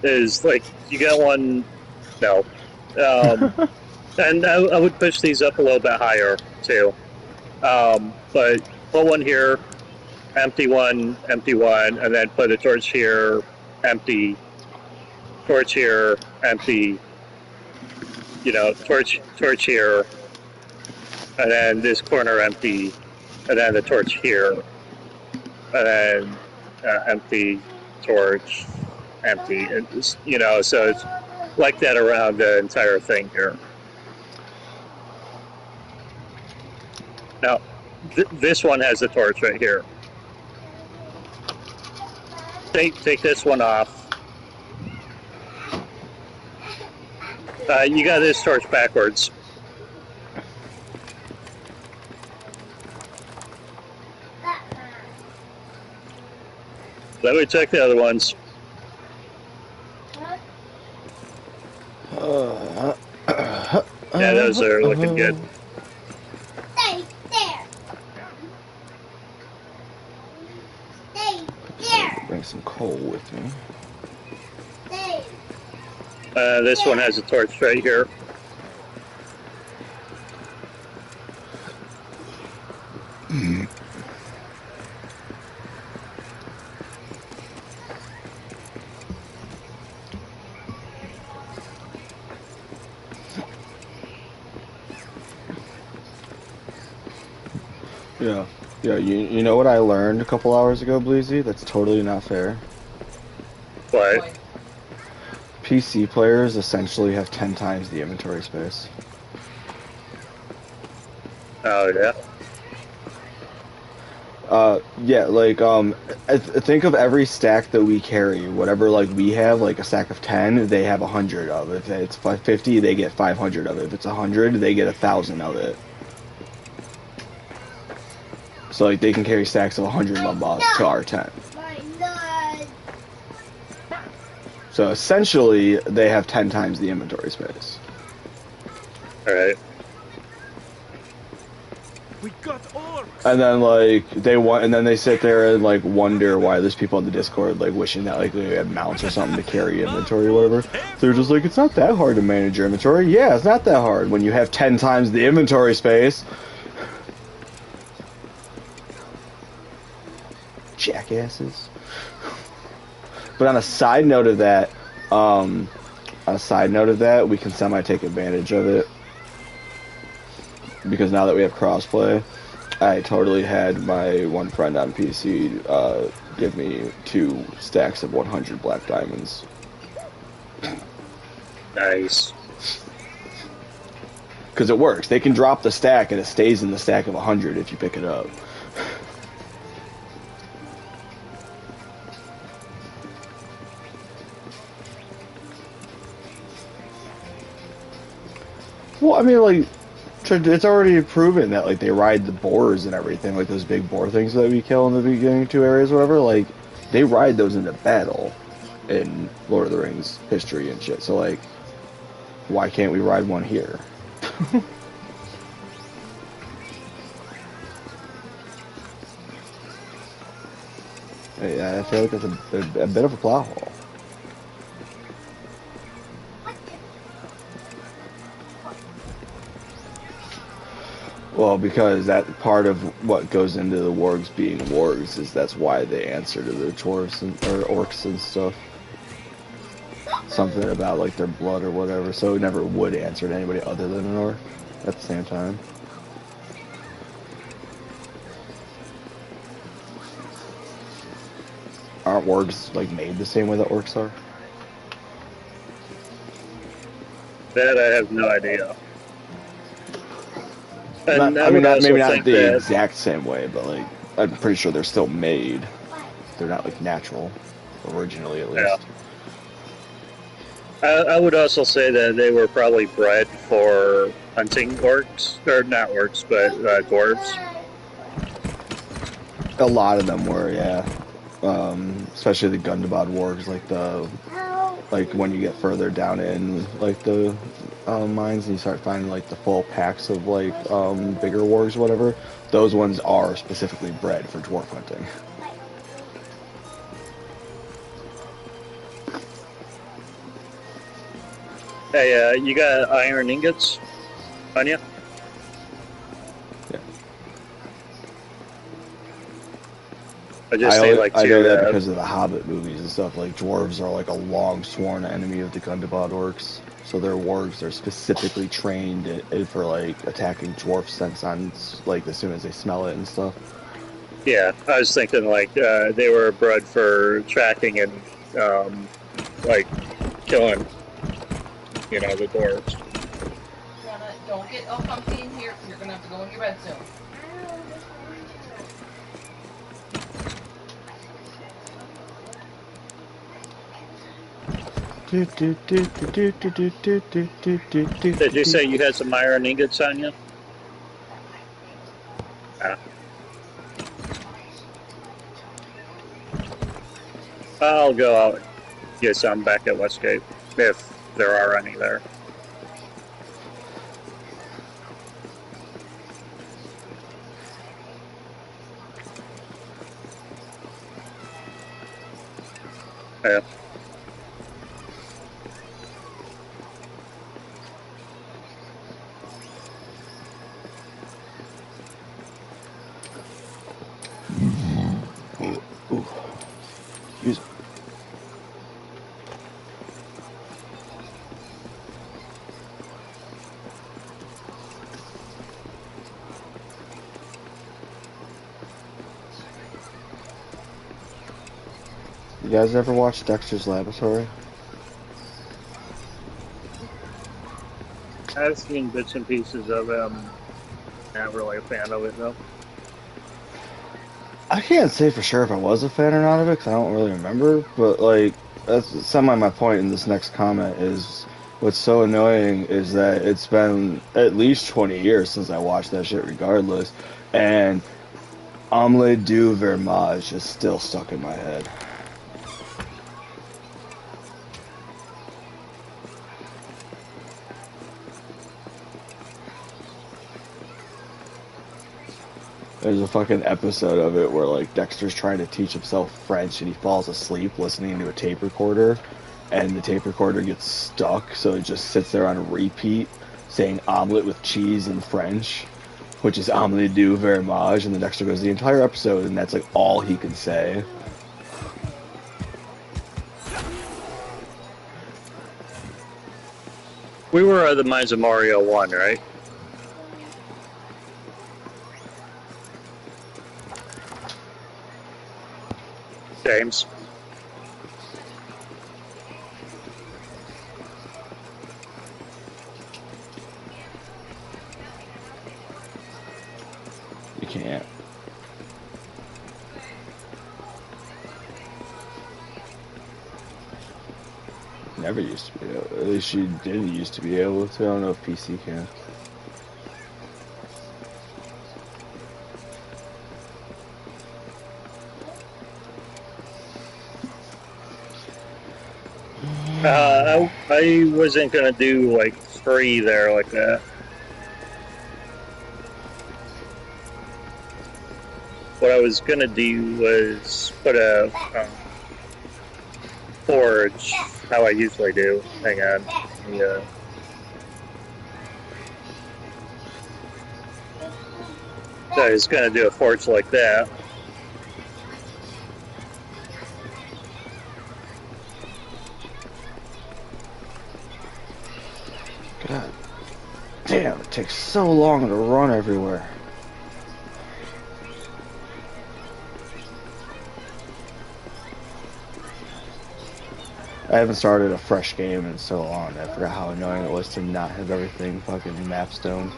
is like you got one. No, um, and I would push these up a little bit higher too. But put one here, empty one, and then put a torch here, empty, torch here, empty. Torch here, and then this corner empty, and then the torch here, and then empty, torch, empty, and so it's like that around the entire thing here. Now, this one has a torch right here. Take this one off. You got this torch backwards. Let me check the other ones. Yeah, those are looking good. Stay there. Stay there. Bring some coal with me. Stay. This one has a torch right here. Yeah, you know what I learned a couple hours ago, Bleezy? That's totally not fair. What? PC players essentially have 10 times the inventory space. Oh, yeah? Yeah, like, think of every stack that we carry. Whatever, like, we have, like, a stack of 10, they have 100 of it. If it's 50, they get 500 of it. If it's 100, they get 1,000 of it. So, like, they can carry stacks of 100 lumbots to our 10. So, essentially, they have 10 times the inventory space. Alright. We got orcs. And then, like, and then they sit there and, like, wonder why there's people on the Discord, like, wishing that, like, they had mounts or something to carry inventory or whatever. They're just like, it's not that hard to manage your inventory. Yeah, it's not that hard when you have 10 times the inventory space. Jackasses. But on a side note of that, we can semi-take advantage of it. Because now that we have crossplay, I totally had my one friend on PC give me 2 stacks of 100 black diamonds. Nice. Because it works. They can drop the stack and it stays in the stack of 100 if you pick it up. Well, I mean, like, it's already proven that, like, they ride the boars and everything, like those big boar things that we kill in the beginning 2 areas or whatever, like, they ride those into battle in Lord of the Rings history and shit, so, like, why can't we ride one here? Yeah, I feel like that's a bit of a plot hole. Well, because that part of what goes into the wargs being wargs is that's why they answer to the dwarves or orcs and stuff. Something about like their blood or whatever, so it never would answer to anybody other than an orc at the same time. Aren't wargs like made the same way that orcs are? That I have no idea. And I mean, maybe not the that, exact same way, but like I'm pretty sure they're still made. They're not like natural, originally at least. Yeah. I would also say that they were probably bred for hunting orcs, or not orcs, but dwarves. A lot of them were, yeah. Especially the Gundabad wargs, like when you get further down in like the mines and you start finding like the full packs of like bigger wargs, whatever. Those ones are specifically bred for dwarf hunting. Hey, you got iron ingots on you? Yeah. I just say like I know that to. because of the Hobbit movies and stuff. Like dwarves are like a long sworn enemy of the Gundabad orcs. So their wargs are specifically trained for like attacking dwarf scents on like as soon as they smell it and stuff. Yeah, I was thinking like they were bred for tracking and like killing, the dwarves. Don't get all comfy in here. You're gonna have to go in your bed soon. Did you say you had some iron ingots on you? I'll go out and get some back at Westgate if there are any there. Yeah. Ooh. Excuse me. You guys ever watch Dexter's Laboratory? I've seen bits and pieces of it. I'm not really a fan of it though. I can't say for sure if I was a fan or not of it because I don't really remember. But like, that's semi my point in this next comment is what's so annoying is that it's been at least 20 years since I watched that shit, regardless, and Omelette du Vermage is still stuck in my head. There's a fucking episode of it where like Dexter's trying to teach himself French and he falls asleep listening to a tape recorder and the tape recorder gets stuck, so it just sits there on repeat saying omelet with cheese in French, which is omelette du vermage, and then Dexter goes the entire episode and that's like all he can say. We were at the mines of Moria 1, right? James. You can't. Never used to be able, at least you didn't used to be able to. I don't know if PC can. I wasn't gonna do like 3 there like that. What I was gonna do was put a forge, how I usually do. Hang on. Yeah. I was gonna do a forge like that. God damn, it takes so long to run everywhere. I haven't started a fresh game in so long. I forgot how annoying it was to not have everything fucking map stoned.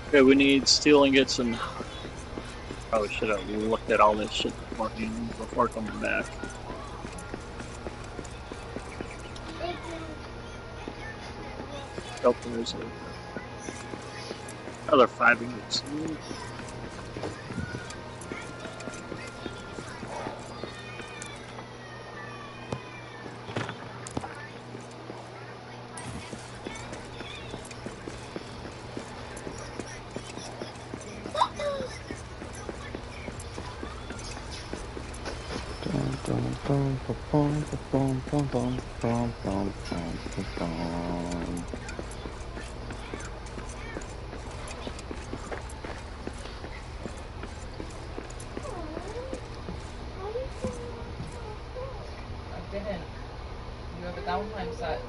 Okay, we need steel ingots and probably should have looked at all this shit before coming back. Oh, there's another 5 ingots. I didn't. You have a downtime set.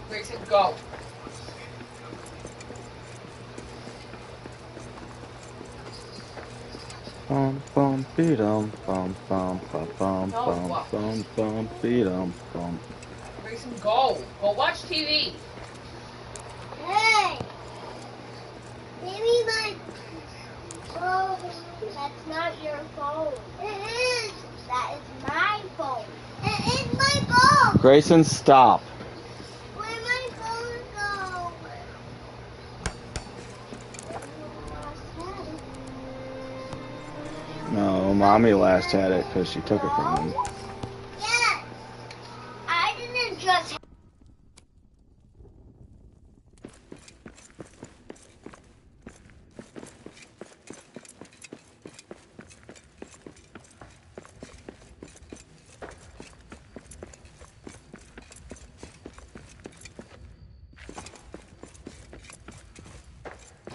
Grayson, go. Bum bum beedum bum bum bum bum No. bum bum bum beedum bum. Grayson, go. Go watch TV. Hey! Give me my phone. That's not your phone. It is. That is my phone. It is my phone. Grayson, stop. Where my phone go? No, mommy last had it because she took it from him. Yes. I didn't just.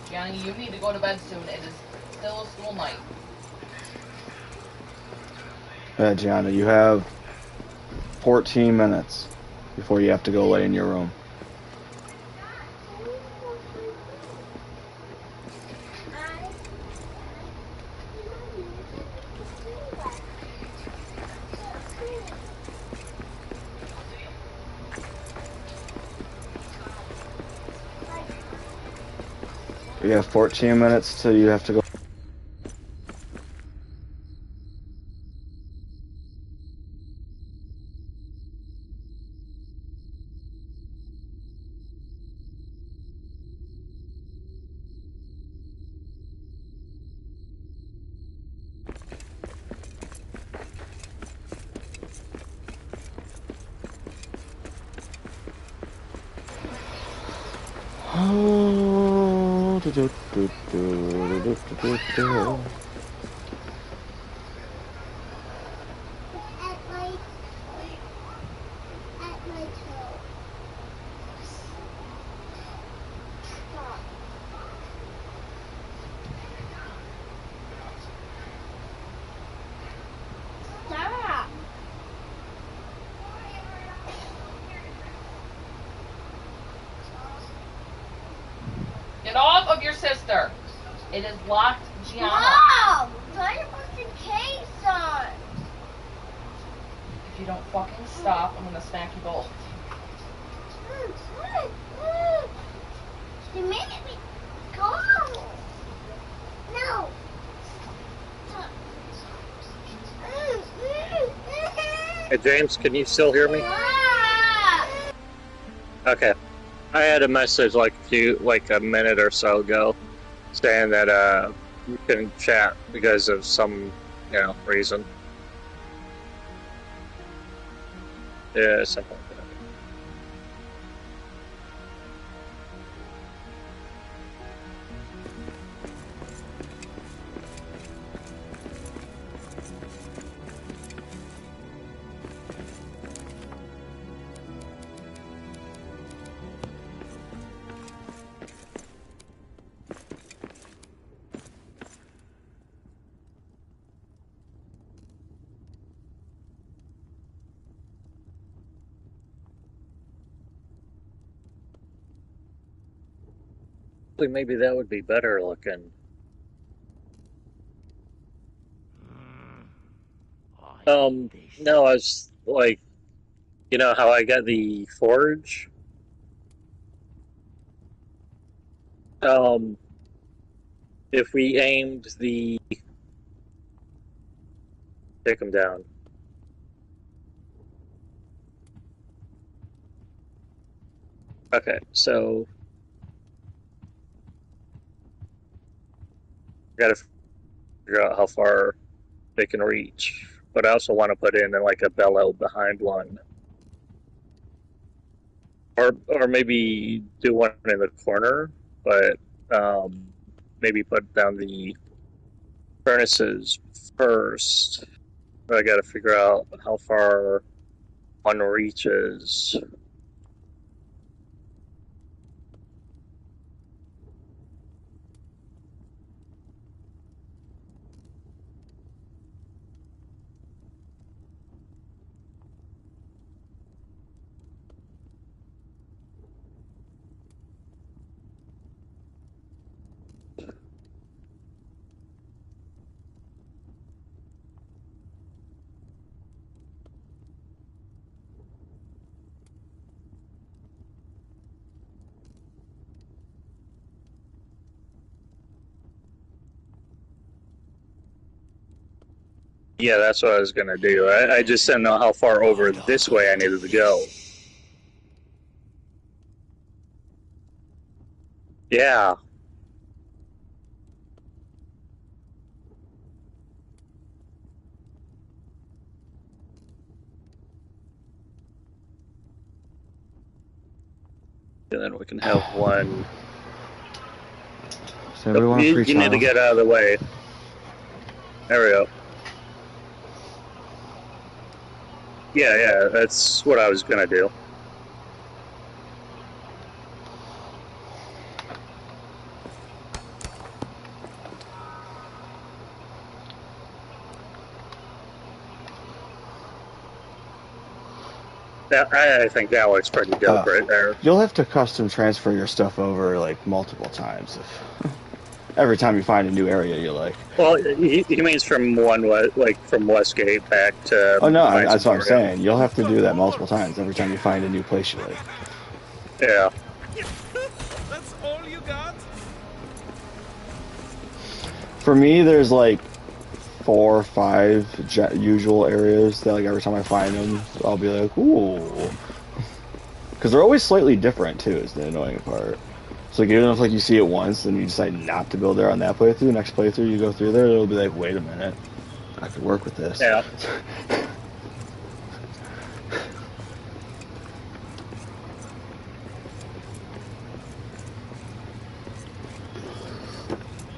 Gianni, you need to go to bed soon. It is still a school night. Gianna, you have 14 minutes before you have to go lay in your room. You have 14 minutes till you have to go. Oh, do, do, do, do, do, do, do. At my toe. Stop. Stop. Get off of your sister. It is locked, Gianna. Mom! Try to put the case on. If you don't fucking stop, I'm gonna smack you both. You made me go. No. Hey, James, can you still hear me? Okay. I had a message like a minute or so ago saying that we couldn't chat because of some, reason. Yeah, something like that. Maybe that would be better looking. No, I was like, you know how I got the forge? Um, if we aimed the take them down. Okay, so we gotta figure out how far they can reach. But I also want to put in like a bellow behind one, or maybe do one in the corner, but maybe put down the furnaces first. But I got to figure out how far one reaches. Yeah, that's what I was gonna do. I just didn't know how far over this way I needed to go. Yeah. And then we can have one. So everyone You need to get out of the way. There we go. Yeah, that's what I was gonna do. I think that looks pretty dope right there. You'll have to custom transfer your stuff over like multiple times. If every time you find a new area you like. Well, he means from from Westgate back to. Oh no, that's what I'm saying. You'll have to do that multiple times every time you find a new place you like. Yeah. That's all you got? For me, there's like 4 or 5 usual areas that like every time I find them, I'll be like, ooh. Because they're always slightly different too, is the annoying part. So like, even if like you see it once and you decide not to build there on that playthrough, next playthrough you go through there, it'll be like, wait a minute, I could work with this. Yeah.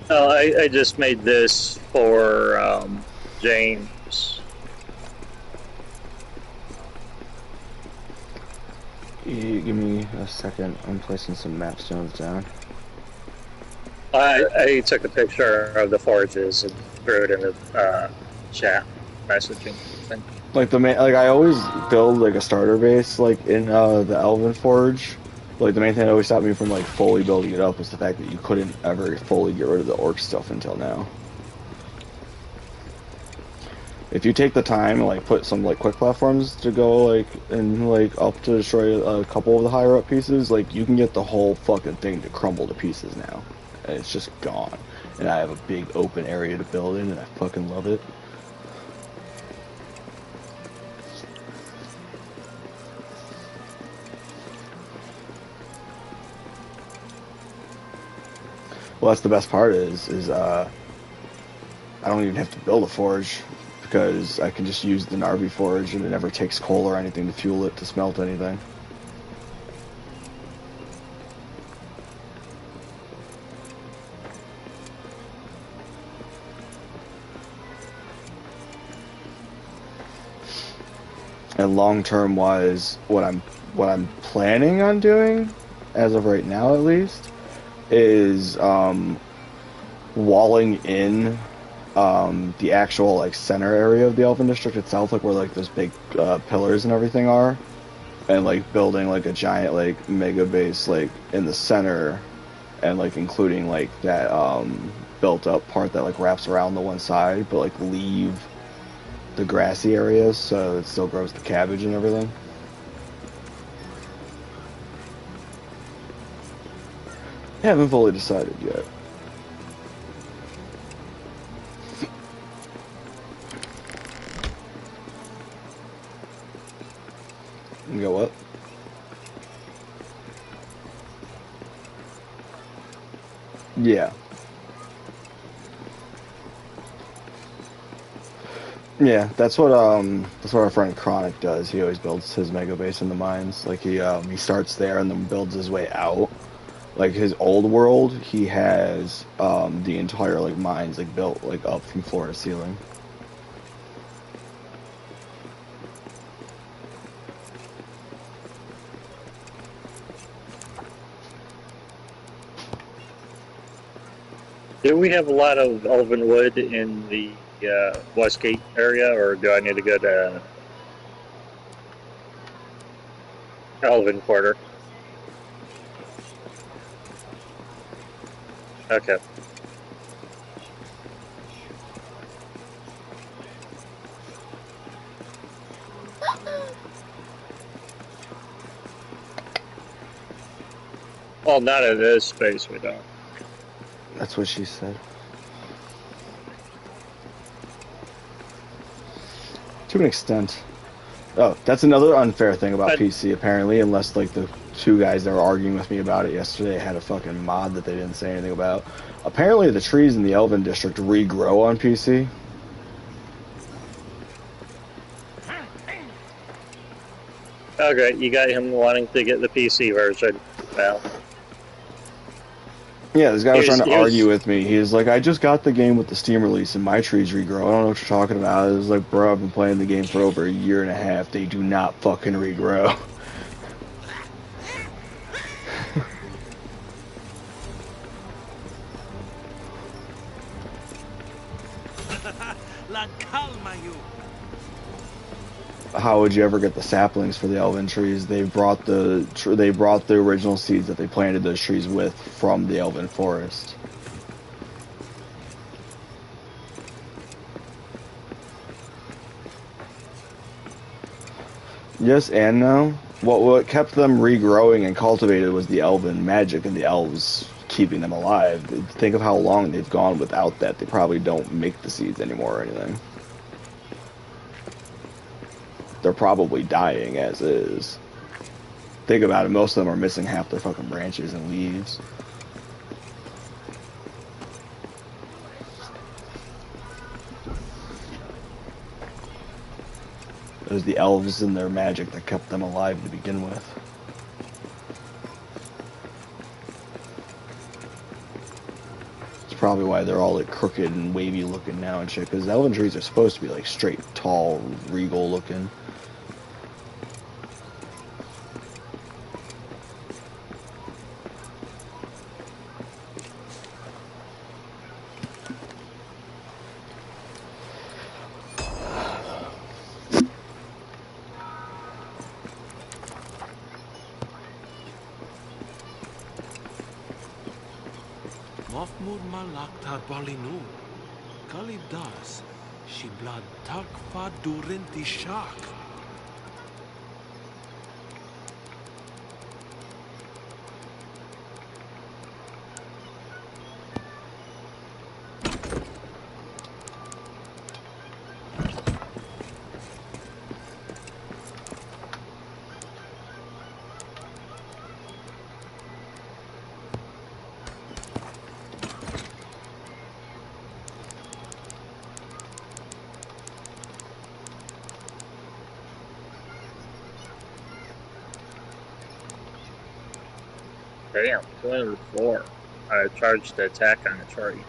Oh, I just made this for James. Give me a second. I'm placing some map stones down. I took a picture of the forges and threw it in the chat messaging thing. Like I always build like a starter base like in the Elven Forge. Like the main thing that always stopped me from like fully building it up was the fact that you couldn't ever fully get rid of the orc stuff until now. If you take the time and like put some like quick platforms to go like and like up to destroy a couple of the higher up pieces, like you can get the whole fucking thing to crumble to pieces now. And it's just gone. And I have a big open area to build in and I fucking love it. Well, that's the best part is I don't even have to build a forge because I can just use the Narvi forge and it never takes coal or anything to fuel it to smelt anything. And long-term wise, what I'm planning on doing, as of right now at least, is walling in the actual like center area of the Elven District itself, like where like those big pillars and everything are, and like building like a giant like mega base like in the center, and like including like that built up part that like wraps around the one side, but like leave the grassy areas so it still grows the cabbage and everything. Haven't fully decided yet. You go what? Yeah. Yeah, that's what our friend Chronic does. He always builds his mega base in the mines. Like he starts there and then builds his way out. Like his old world, he has the entire like mines like built like up from floor to ceiling. Do we have a lot of elven wood in the Westgate area, or do I need to go to Elven Quarter? Okay. Well, not in this space, we don't. That's what she said. To an extent. Oh, that's another unfair thing about PC, apparently, unless, like, the two guys that were arguing with me about it yesterday had a fucking mod that they didn't say anything about. Apparently, the trees in the Elven District regrow on PC. Okay, you got him wanting to get the PC version now. Yeah, this guy was trying to argue with me. He was like, I just got the game with the Steam release and my trees regrow. I don't know what you're talking about. I was like, bro, I've been playing the game for over a year and a half. They do not fucking regrow. La calma you. How would you ever get the saplings for the elven trees? They brought the original seeds that they planted those trees with from the elven forest. Yes and no. What kept them regrowing and cultivated was the elven magic and the elves keeping them alive. Think of how long they've gone without that. They probably don't make the seeds anymore or anything. They're probably dying as is. Think about it, most of them are missing half their fucking branches and leaves. It was the elves and their magic that kept them alive to begin with. It's probably why they're all like crooked and wavy looking now and shit, because elven trees are supposed to be like straight, tall, regal looking. Mofmud malak tar balinu. Kalibdas. Shiblad takfa durinti shak. Damn, 204. I charged the attack on the tree.